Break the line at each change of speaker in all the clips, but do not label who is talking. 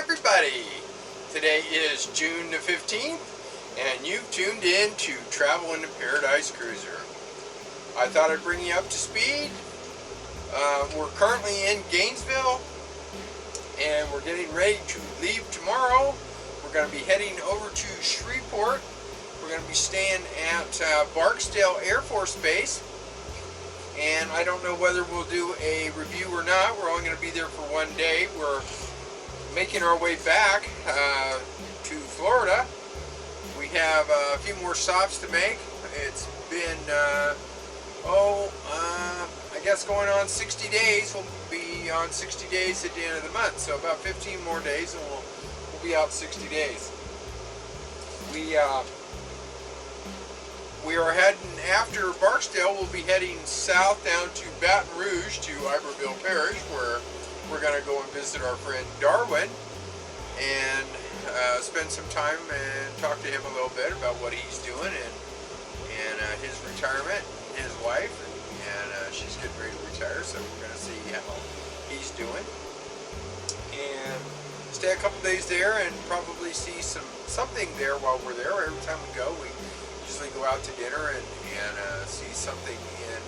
everybody! Today is June the 15th, and you've tuned in to Travel into Paradise Cruiser. I thought I'd bring you up to speed. We're currently in Gainesville, and we're getting ready to leave tomorrow. We're going to be heading over to Shreveport. We're going to be staying at Barksdale Air Force Base. And I don't know whether we'll do a review or not. We're only going to be there for one day. We're making our way back to Florida. We have a few more stops to make. It's been, I guess going on 60 days. We'll be on 60 days at the end of the month. So about 15 more days and we'll be out 60 days. We are heading, after Barksdale, we'll be heading south down to Baton Rouge to Iberville Parish, where we're going to go and visit our friend Darwin and spend some time and talk to him a little bit about what he's doing and his retirement, and his wife, and she's getting ready to retire, so we're going to see how he's doing. And stay a couple days there and probably see something there while we're there. Every time we go, we usually go out to dinner and see something in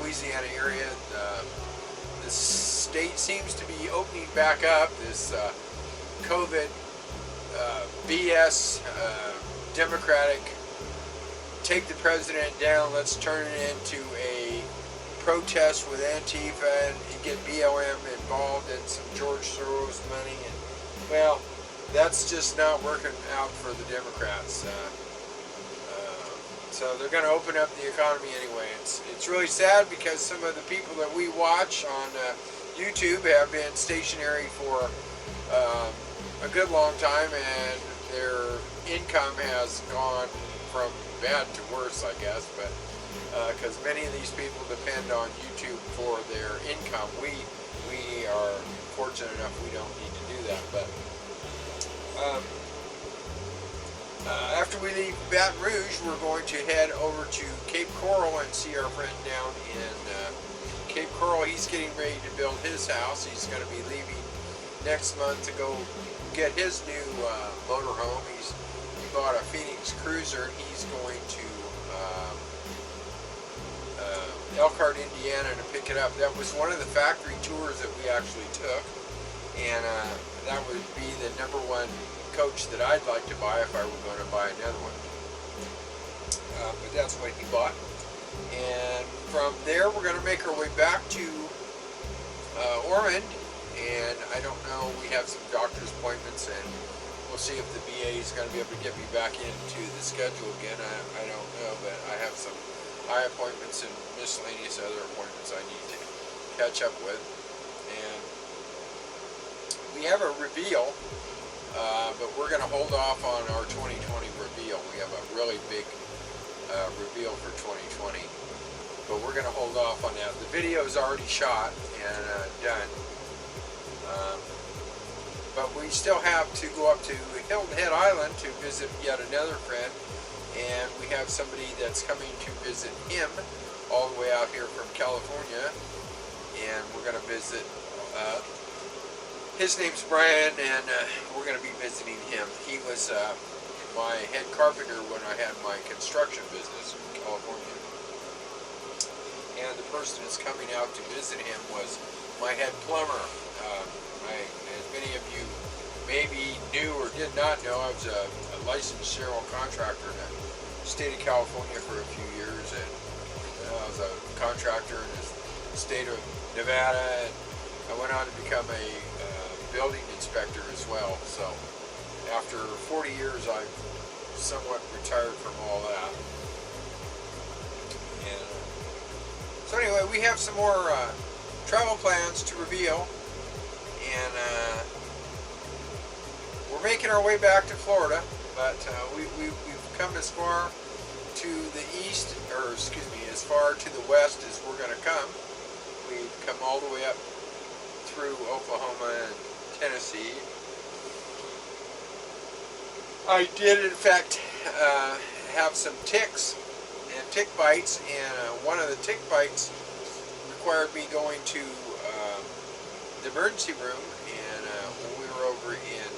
Louisiana area. The state seems to be opening back up. This COVID BS Democratic take the president down, let's turn it into a protest with Antifa and get BLM involved and some George Soros money, and well, that's just not working out for the Democrats. So they're going to open up the economy anyway. It's really sad because some of the people that we watch on YouTube have been stationary for a good long time, and their income has gone from bad to worse, I guess. But because many of these people depend on YouTube for their income, we are fortunate enough we don't need to do that. But after we leave Baton Rouge, we're going to head over to Cape Coral and see our friend down in Cape Coral. He's getting ready to build his house. He's going to be leaving next month to go get his new motorhome. He bought a Phoenix Cruiser. He's going to Elkhart, Indiana to pick it up. That was one of the factory tours that we actually took, and that would be the #1 coach that I'd like to buy if I were going to buy another one. But that's what he bought. And from there we're going to make our way back to Ormond, and I don't know, we have some doctor's appointments, and we'll see if the VA is going to be able to get me back into the schedule again. I don't know, but I have some eye appointments and miscellaneous other appointments I need to catch up with. And we have a reveal, but we're going to hold off on our 2020 reveal. We have a really big reveal for 2020, but we're going to hold off on that. The video is already shot and done, but we still have to go up to Hilton Head Island to visit yet another friend, and we have somebody that's coming to visit him all the way out here from California, and we're going to visit. His name's Brian, and we're going to be visiting him. He was my head carpenter when I had my construction business in California. And the person that's coming out to visit him was my head plumber. As many of you maybe knew or did not know, I was a licensed general contractor in the state of California for a few years, and I was a contractor in the state of Nevada, and I went on to become a building inspector as well. So after 40 years I've somewhat retired from all that. And so anyway, we have some more travel plans to reveal, and we're making our way back to Florida, but we've come as far to the east, or excuse me, as far to the west as we're going to come. We've come all the way up through Oklahoma and Tennessee. I did in fact have some ticks and tick bites, and one of the tick bites required me going to the emergency room, and when we were over in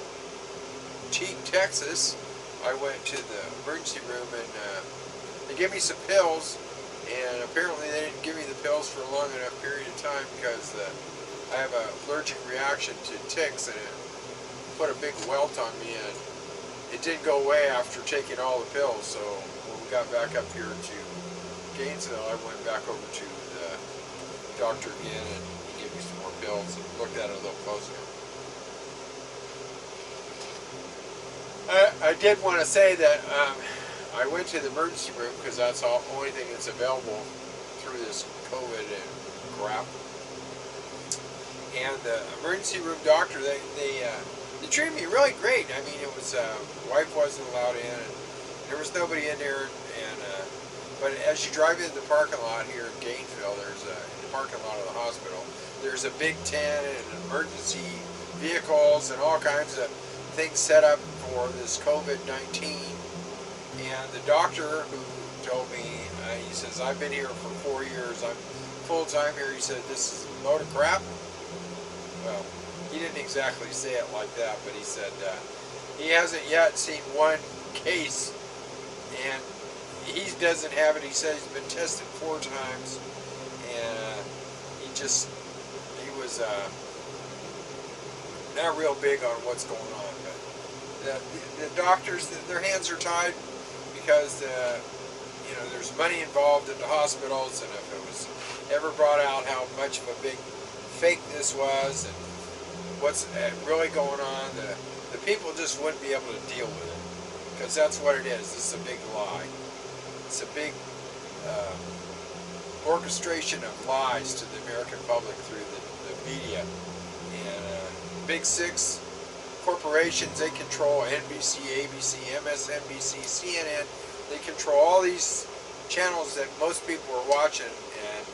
Teague, Texas, I went to the emergency room, and they gave me some pills, and apparently they didn't give me the pills for a long enough period of time because I have an allergic reaction to ticks, and it put a big welt on me, and it didn't go away after taking all the pills. So when we got back up here to Gainesville, I went back over to the doctor again, and he gave me some more pills and looked at it a little closer. I did want to say that I went to the emergency room because that's the only thing that's available through this COVID and crap. And the emergency room doctor, they treated me really great. I mean, it was wife wasn't allowed in, and there was nobody in there. And but as you drive into the parking lot here in Gainesville, there's in the parking lot of the hospital, there's a big tent and emergency vehicles and all kinds of things set up for this COVID-19. And the doctor who told me, he says, I've been here for 4 years. I'm full time here. He said, this is a load of crap. Well, he didn't exactly say it like that, but he said he hasn't yet seen one case, and he doesn't have it. He said he's been tested 4 times, and he was not real big on what's going on. But the doctors, their hands are tied because there's money involved in the hospitals, and if it was ever brought out how much of a big fake this was and what's really going on, the people just wouldn't be able to deal with it, because that's what it is. This is a big lie. It's a big orchestration of lies to the American public through the media. And Big Six corporations, they control NBC, ABC, MSNBC, CNN. They control all these channels that most people are watching, and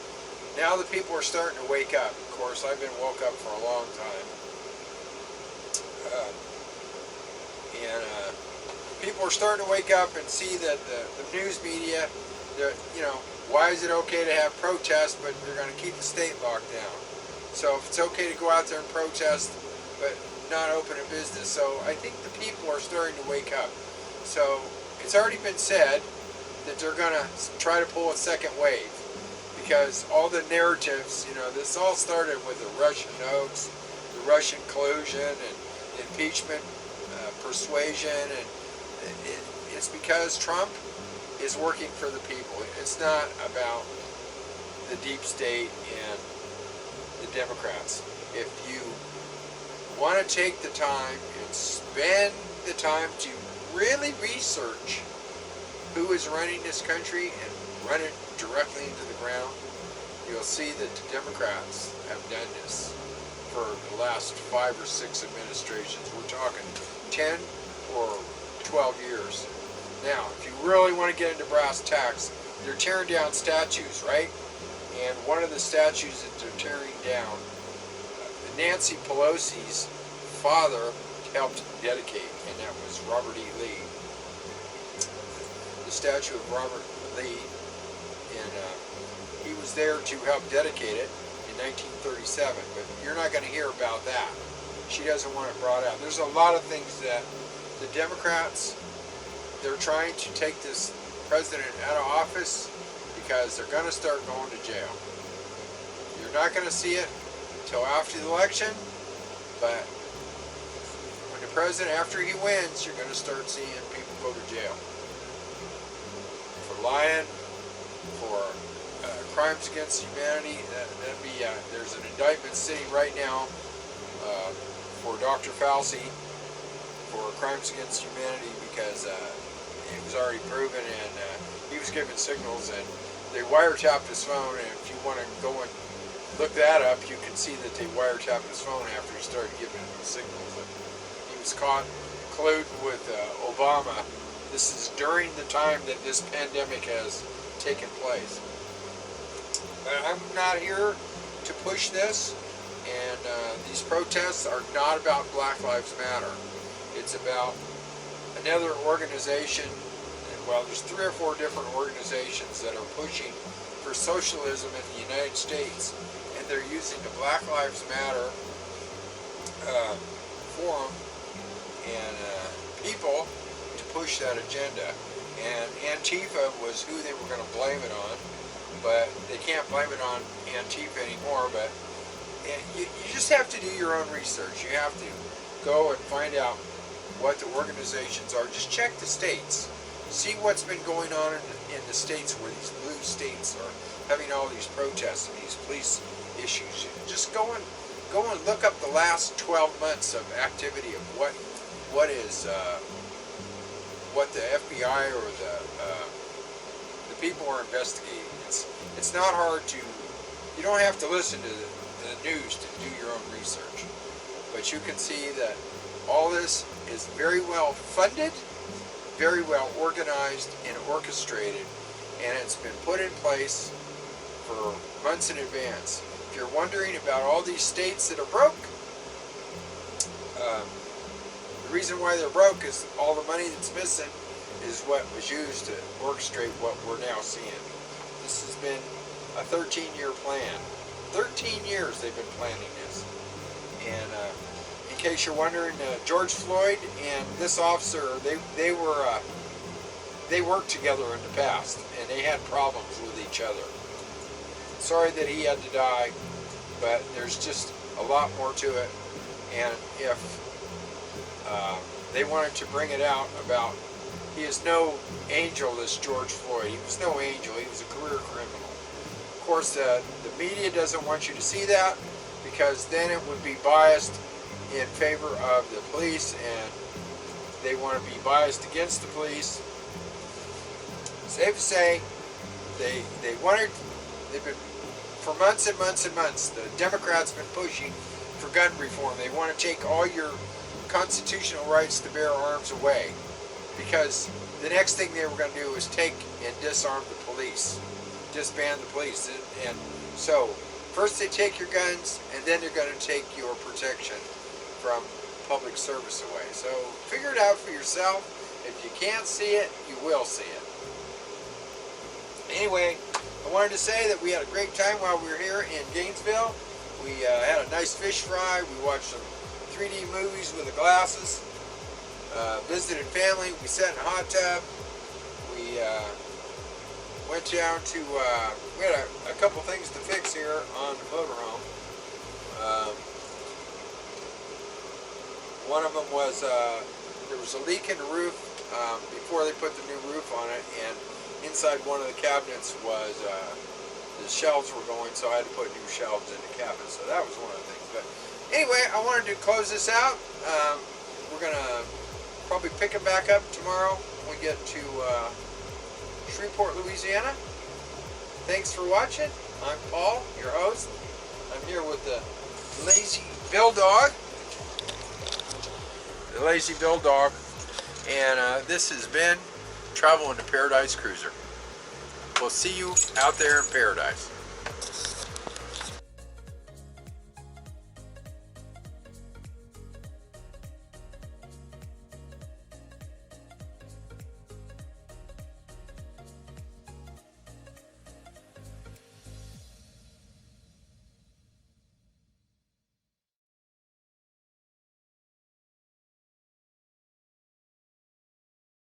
now the people are starting to wake up. Of course, I've been woke up for a long time. People are starting to wake up and see that the news media, why is it okay to have protests, but they're going to keep the state locked down? So if it's okay to go out there and protest, but not open a business. So I think the people are starting to wake up. So it's already been said that they're going to try to pull a second wave, because all the narratives, this all started with the Russian hoax, the Russian collusion, and impeachment persuasion, and it's because Trump is working for the people. It's not about the deep state and the Democrats. If you want to take the time and spend the time to really research who is running this country and run it directly into the ground, you'll see that the Democrats have done this for the last 5 or 6 administrations. We're talking 10 or 12 years. Now, if you really want to get into brass tacks, they're tearing down statues, right? And one of the statues that they're tearing down, Nancy Pelosi's father helped dedicate, and that was Robert E. Lee. The statue of Robert Lee, and he was there to help dedicate it in 1937, but you're not going to hear about that. She doesn't want it brought out. There's a lot of things that the Democrats, they're trying to take this president out of office because they're going to start going to jail. You're not going to see it until after the election, but when the president, after he wins, you're going to start seeing people go to jail for lying, for crimes against humanity. That'd be there's an indictment sitting right now for Dr. Fauci for crimes against humanity, because it was already proven, and he was giving signals, and they wiretapped his phone. And if you want to go and look that up, you can see that they wiretapped his phone after he started giving signals. And he was caught colluding with Obama. This is during the time that this pandemic has taken place. I'm not here to push this, and these protests are not about Black Lives Matter. It's about another organization. Well, there's 3 or 4 different organizations that are pushing for socialism in the United States, and they're using the Black Lives Matter forum and people to push that agenda. And Antifa was who they were going to blame it on, but they can't blame it on Antifa anymore. But you just have to do your own research. You have to go and find out what the organizations are. Just check the states. See what's been going on in the states where these blue states are having all these protests and these police issues. Just go and look up the last 12 months of activity of what the FBI or the people are investigating. It's not hard to. You don't have to listen to the news to do your own research, but you can see that all this is very well funded, very well organized and orchestrated, and it's been put in place for months in advance. If you're wondering about all these states that are broke, the reason why they're broke is all the money that's missing is what was used to orchestrate what we're now seeing. This has been a 13-year plan. 13 years they've been planning this. And in case you're wondering, George Floyd and this officer, they worked together in the past, and they had problems with each other. Sorry that he had to die, but there's just a lot more to it. And if they wanted to bring it out about, he is no angel, this George Floyd. He was no angel. He was a career criminal. Of course, the media doesn't want you to see that, because then it would be biased in favor of the police, and they want to be biased against the police. Safe to say, they've been, for months and months and months, the Democrats have been pushing for gun reform. They want to take all your constitutional rights to bear arms away, because the next thing they were going to do is take and disarm the police, disband the police. And so first they take your guns, and then they're going to take your protection from public service away. So figure it out for yourself. If you can't see it, you will see it. Anyway, I wanted to say that we had a great time while we were here in Gainesville. We had a nice fish fry. We watched some 3D movies with the glasses. Visited family. We sat in a hot tub. We went down to, we had a couple things to fix here on the motorhome. One of them was, there was a leak in the roof before they put the new roof on it, and inside one of the cabinets was, the shelves were going, so I had to put new shelves in the cabinet. So that was one of the things. But anyway, I wanted to close this out. We're going to probably pick it back up tomorrow when we get to Shreveport, Louisiana. Thanks for watching. I'm Paul, your host. I'm here with the Lazy Bill Dog. The Lazy Bill Dog. And this has been Travel in the Paradise Cruiser. We'll see you out there in paradise.